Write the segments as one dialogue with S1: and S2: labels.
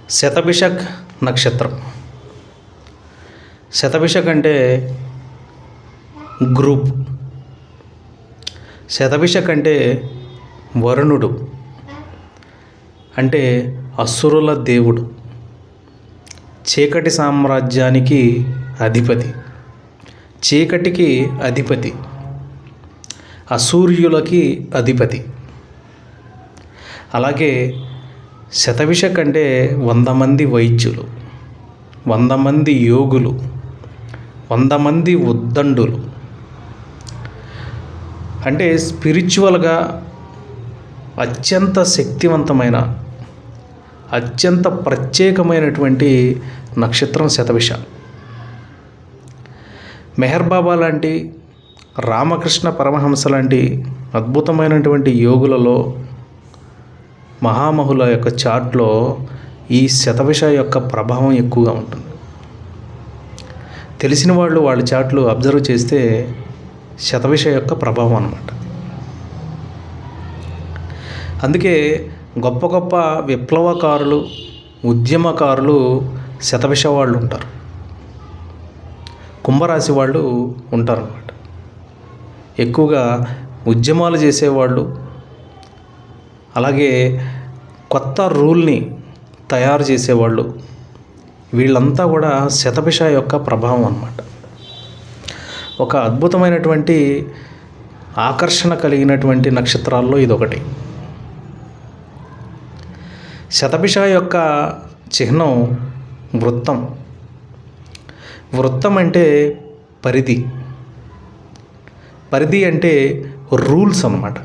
S1: శతభిషక్ నక్షత్రం. శతభిషక్ అంటే గ్రూప్. శతభిషక్ అంటే వరుణుడు, అంటే అసురుల దేవుడు, చీకటి సామ్రాజ్యానికి అధిపతి, చీకటికి అధిపతి, అసూర్యులకి అధిపతి. అలాగే శతభిషక్ అంటే 100 మంది వైద్యులు, 100 మంది యోగులు, 100 మంది ఉద్దండులు, అంటే స్పిరిచువల్గా అత్యంత శక్తివంతమైన, అత్యంత ప్రత్యేకమైనటువంటి నక్షత్రం శతభిష. మెహర్ బాబా లాంటి, రామకృష్ణ పరమహంస లాంటి అద్భుతమైనటువంటి యోగులలో, మహామహుల యొక్క చార్ట్లో ఈ శతభిష యొక్క ప్రభావం ఎక్కువగా ఉంటుంది. తెలిసిన వాళ్ళు వాళ్ళ చార్ట్లు అబ్జర్వ్ చేస్తే శతభిష యొక్క ప్రభావం అన్నమాట. అందుకే గొప్ప గొప్ప విప్లవకారులు, ఉద్యమకారులు శతభిష వాళ్ళు ఉంటారు, కుంభరాశి వాళ్ళు ఉంటారన్నమాట. ఎక్కువగా ఉద్యమాలు చేసేవాళ్ళు, అలాగే కొత్త రూల్ని తయారు చేసేవాళ్ళు, వీళ్ళంతా కూడా శతభిష యొక్క ప్రభావం అన్నమాట. ఒక అద్భుతమైనటువంటి ఆకర్షణ కలిగినటువంటి నక్షత్రాల్లో ఇదొకటి. శతభిష యొక్క చిహ్నం వృత్తం. వృత్తం అంటే పరిధి, పరిధి అంటే రూల్స్ అన్నమాట.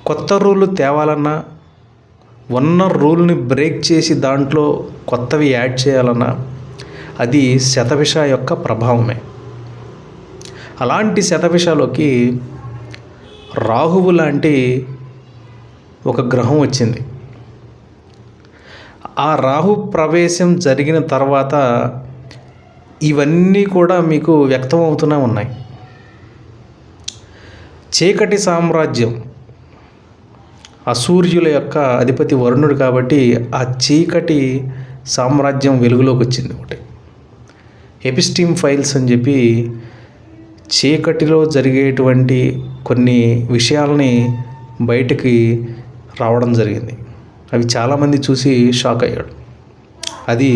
S1: కొత్త రూల్ తేవాలన్నా, ఉన్న రూల్ని బ్రేక్ చేసి దాంట్లో కొత్తవి యాడ్ చేయాలన్నా అది శతభిష యొక్క ప్రభావమే. అలాంటి శతభిషలోకి రాహువు లాంటి ఒక గ్రహం వచ్చింది. ఆ రాహు ప్రవేశం జరిగిన తర్వాత ఇవన్నీ కూడా మీకు వ్యక్తమవుతూనే ఉన్నాయి. చీకటి సామ్రాజ్యం, అసూర్యుల యొక్క అధిపతి వరుణుడు కాబట్టి ఆ చీకటి సామ్రాజ్యం వెలుగులోకి వచ్చింది. ఒకటి ఎపిస్టీమ్ ఫైల్స్ అని చెప్పి చీకటిలో జరిగేటువంటి కొన్ని విషయాలని బయటికి రావడం జరిగింది. అవి చాలామంది చూసి షాక్ అయ్యాడు. అది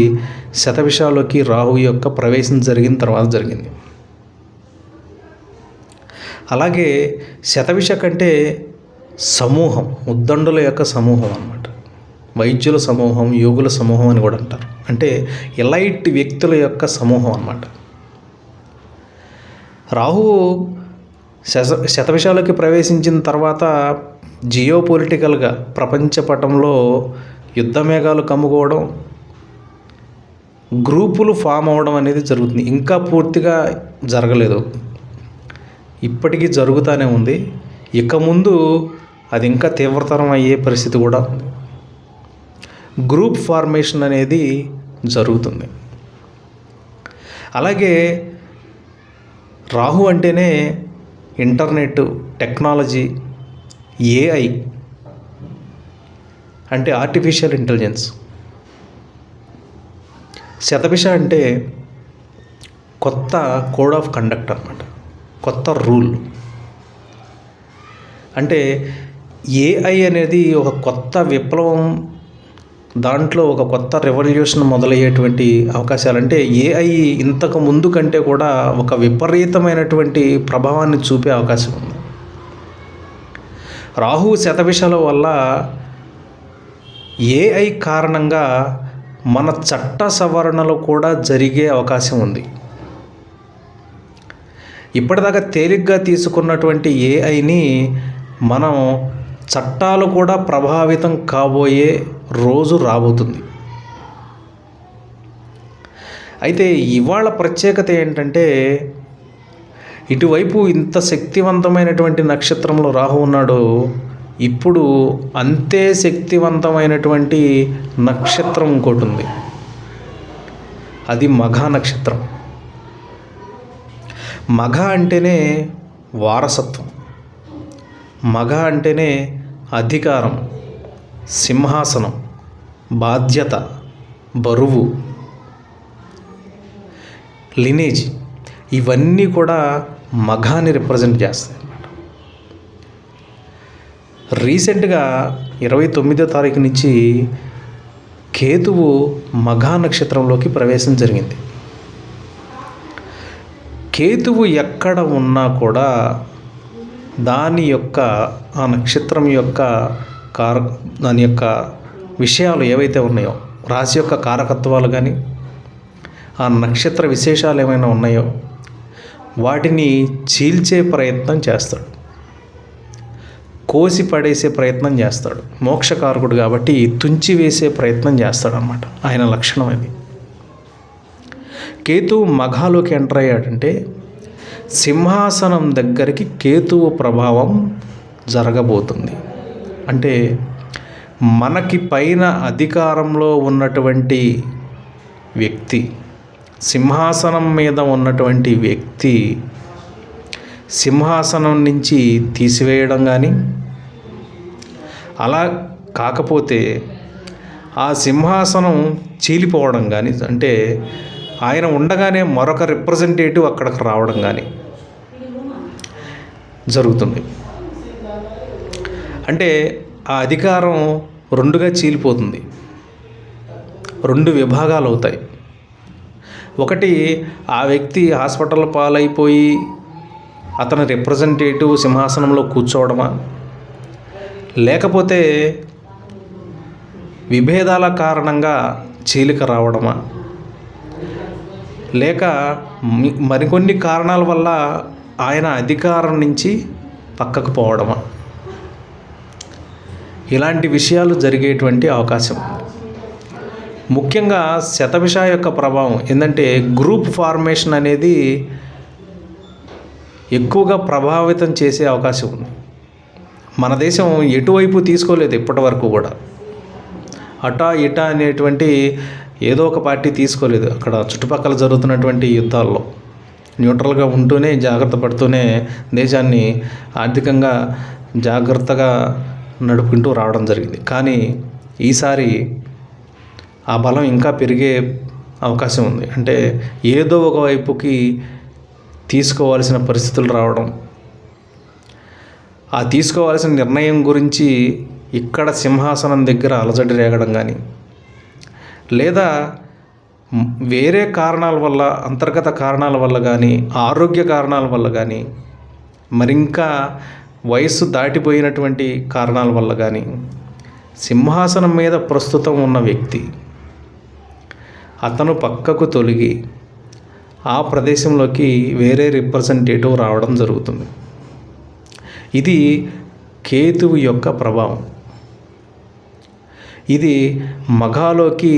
S1: శతభిషలోకి రాహు యొక్క ప్రవేశం జరిగిన తర్వాత జరిగింది. అలాగే శతభిష కంటే సమూహం, ఉద్దండుల యొక్క సమూహం అన్నమాట. వైద్యుల సమూహం, యోగుల సమూహం అని కూడా అంటారు. అంటే ఎలైట్ వ్యక్తుల యొక్క సమూహం అన్నమాట. రాహువు శతభిషలోకి ప్రవేశించిన తర్వాత జియో పొలిటికల్గా ప్రపంచ పటంలో యుద్ధ మేఘాలు కమ్ముకోవడం, గ్రూపులు ఫామ్ అవ్వడం అనేది జరుగుతుంది. ఇంకా పూర్తిగా జరగలేదు, ఇప్పటికీ జరుగుతూనే ఉంది. ఇక ముందు అది ఇంకా తీవ్రతరం అయ్యే పరిస్థితి కూడా ఉంది. గ్రూప్ ఫార్మేషన్ అనేది జరుగుతుంది. అలాగే రాహు అంటేనే ఇంటర్నెట్, టెక్నాలజీ, ఏఐ అంటే ఆర్టిఫిషియల్ ఇంటెలిజెన్స్. శతభిష అంటే కొత్త కోడ్ ఆఫ్ కండక్ట్ అన్నమాట, కొత్త రూల్. అంటే ఏఐ అనేది ఒక కొత్త విప్లవం, దాంట్లో ఒక కొత్త రెవల్యూషన్ మొదలయ్యేటువంటి అవకాశాలు. అంటే ఏఐ ఇంతకు ముందు కంటే కూడా ఒక విపరీతమైనటువంటి ప్రభావాన్ని చూపే అవకాశం ఉంది. రాహు శతభిషల వల్ల ఏఐ కారణంగా మన చట్ట సవరణలు కూడా జరిగే అవకాశం ఉంది. ఇప్పటిదాకా తేలిగ్గా తీసుకున్నటువంటి ఏఐని మనం చట్టాలు కూడా ప్రభావితం కాబోయే రోజు రాబోతుంది. అయితే ఇవాళ ప్రత్యేకత ఏంటంటే, ఇటువైపు ఇంత శక్తివంతమైనటువంటి నక్షత్రంలో రాహు ఉన్నాడు, ఇప్పుడు అంతే శక్తివంతమైనటువంటి నక్షత్రం ఇంకోటి ఉంది, అది మఘ నక్షత్రం. మఘ అంటేనే వారసత్వం, మఘ అంటేనే అధికారం, సింహాసనం, బాధ్యత, బరువు, లినేజ్ ఇవన్నీ కూడా మగాన్ని రిప్రజెంట్ చేస్తాయి అన్నమాట. రీసెంట్గా 29వ తారీఖు నుంచి కేతువు మఘా నక్షత్రంలోకి ప్రవేశం జరిగింది. కేతువు ఎక్కడ ఉన్నా కూడా దాని యొక్క ఆ నక్షత్రం యొక్క దాని యొక్క విషయాలు ఏవైతే ఉన్నాయో, రాశి యొక్క కారకత్వాలు కానీ ఆ నక్షత్ర విశేషాలు ఏమైనా ఉన్నాయో వాటిని చీల్చే ప్రయత్నం చేస్తాడు, కోసి పడేసే ప్రయత్నం చేస్తాడు. మోక్షకారకుడు కాబట్టి తుంచి వేసే ప్రయత్నం చేస్తాడనమాట. ఆయన లక్షణం అది. కేతువు మఘాలోకి ఎంటర్ అయ్యాడంటే సింహాసనం దగ్గరికి కేతువు ప్రభావం జరగబోతుంది. అంటే మనకి పైన అధికారంలో ఉన్నటువంటి వ్యక్తి, సింహాసనం మీద ఉన్నటువంటి వ్యక్తి సింహాసనం నుంచి తీసివేయడం కానీ, అలా కాకపోతే ఆ సింహాసనం చీలిపోవడం కానీ, అంటే ఆయన ఉండగానే మరొక రిప్రజెంటేటివ్ అక్కడికి రావడం కానీ జరుగుతుంది. అంటే ఆ అధికారం రెండుగా చీలిపోతుంది, రెండు విభాగాలు అవుతాయి. ఒకటి, ఆ వ్యక్తి హాస్పిటల్ పాలైపోయి అతని రిప్రజెంటేటివ్ సింహాసనంలో కూర్చోవడమా, లేకపోతే విభేదాల కారణంగా చీలిక రావడమా, లేక మరికొన్ని కారణాల వల్ల ఆయన అధికారం నుంచి పక్కకు పోవడమా, ఇలాంటి విషయాలు జరిగేటువంటి అవకాశం ఉంది. ముఖ్యంగా శతభిష యొక్క ప్రభావం ఏంటంటే గ్రూప్ ఫార్మేషన్ అనేది ఎక్కువగా ప్రభావితం చేసే అవకాశం ఉంది. మన దేశం ఎటువైపు తీసుకోలేదు ఇప్పటి వరకు కూడా. అటా ఇటా అనేటువంటి ఏదో ఒక పార్టీ తీసుకోలేదు. అక్కడ చుట్టుపక్కల జరుగుతున్నటువంటి యుద్ధాల్లో న్యూట్రల్గా ఉంటూనే, జాగ్రత్త పడుతూనే దేశాన్ని ఆర్థికంగా జాగ్రత్తగా నడుపుకుంటూ రావడం జరిగింది. కానీ ఈసారి ఆ బలం ఇంకా పెరిగే అవకాశం ఉంది. అంటే ఏదో ఒక వైపుకి తీసుకోవాల్సిన పరిస్థితులు రావడం, ఆ తీసుకోవాల్సిన నిర్ణయం గురించి ఇక్కడ సింహాసనం దగ్గర అలజడి రేగడం కానీ, లేదా వేరే కారణాల వల్ల, అంతర్గత కారణాల వల్ల కానీ, ఆరోగ్య కారణాల వల్ల కానీ, మరింకా వయస్సు దాటిపోయినటువంటి కారణాల వల్ల కానీ సింహాసనం మీద ప్రస్తుతం ఉన్న వ్యక్తి అతను పక్కకు తొలగి ఆ ప్రదేశంలోకి వేరే రిప్రజెంటేటివ్ రావడం జరుగుతుంది. ఇది కేతువు యొక్క ప్రభావం. ఇది మఘాలోకి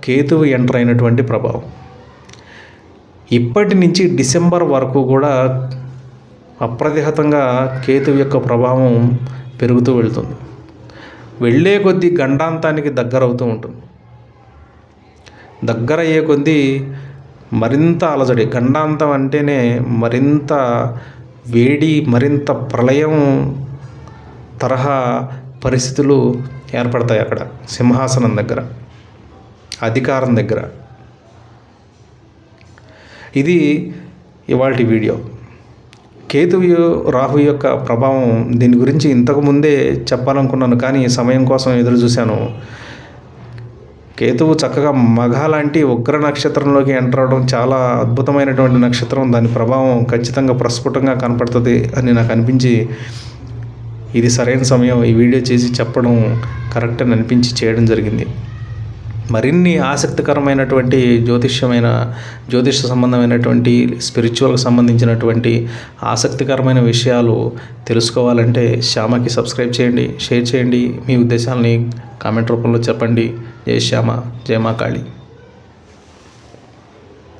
S1: కేతువు ఎంటర్ అయినటువంటి ప్రభావం. ఇప్పటి నుంచి డిసెంబర్ వరకు కూడా అప్రతిహతంగా కేతువు యొక్క ప్రభావం పెరుగుతూ వెళ్తుంది. వెళ్ళే కొద్దీ గండాంతానికి దగ్గర అవుతూ ఉంటుంది. దగ్గర అయ్యే కొద్దీ మరింత అలజడి, గండాంతం అంటేనే మరింత వేడి, మరింత ప్రళయం తరహా పరిస్థితులు ఏర్పడతాయి అక్కడ సింహాసనం దగ్గర, అధికారం దగ్గర. ఇది ఇవాల్టి వీడియో. కేతువు రాహు యొక్క ప్రభావం, దీని గురించి ఇంతకుముందే చెప్పాలనుకున్నాను కానీ సమయం కోసం ఎదురు చూశాను. కేతువు చక్కగా మఘ లాంటి ఉగ్ర నక్షత్రంలోకి ఎంటర్ అవడం చాలా అద్భుతమైనటువంటి నక్షత్రం. దాని ప్రభావం ఖచ్చితంగా ప్రస్ఫుటంగా కనపడుతుంది అని నాకు అనిపించి ఇది సరైన సమయం, ఈ వీడియో చేసి చెప్పడం కరెక్ట్ అని అనిపించి చేయడం జరిగింది. మరిన్ని ఆసక్తికరమైనటువంటి జ్యోతిష సంబంధమైనటువంటి స్పిరిచువల్కి సంబంధించినటువంటి ఆసక్తికరమైన విషయాలు తెలుసుకోవాలంటే శ్యామకి సబ్స్క్రైబ్ చేయండి, షేర్ చేయండి, మీ ఉద్దేశాలని కామెంట్ రూపంలో చెప్పండి. జై శ్యామ, జై మా కాళీ.